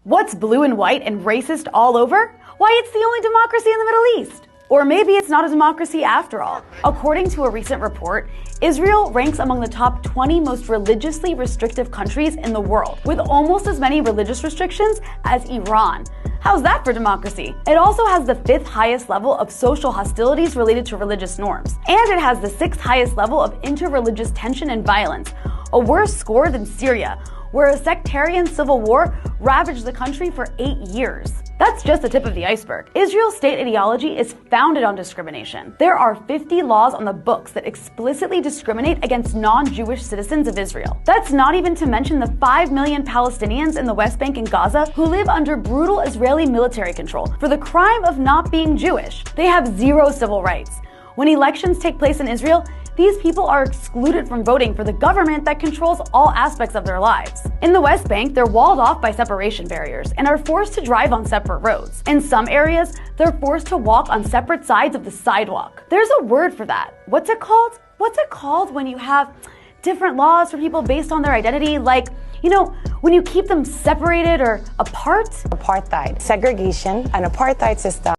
What's blue and white and racist all over? Why, it's the only democracy in the Middle East. Or maybe it's not a democracy after all. According to a recent report, Israel ranks among the top 20 most religiously restrictive countries in the world, with almost as many religious restrictions as Iran. How's that for democracy? It also has the 5th highest level of social hostilities related to religious norms, and it has the 6th highest level of interreligious tension and violence, a worse score than Syria, where a sectarian civil war ravaged the country for 8 years. That's just the tip of the iceberg. Israel's state ideology is founded on discrimination. There are 50 laws on the books that explicitly discriminate against non-Jewish citizens of Israel. That's not even to mention the 5 million Palestinians in the West Bank and Gaza who live under brutal Israeli military control for the crime of not being Jewish. They have zero civil rights. When elections take place in Israel, these people are excluded from voting for the government that controls all aspects of their lives. In the West Bank, they're walled off by separation barriers and are forced to drive on separate roads. In some areas, they're forced to walk on separate sides of the sidewalk. There's a word for that. What's it called? What's it called when you have different laws for people based on their identity? Like, when you keep them separated or apart? Apartheid, segregation, an apartheid system.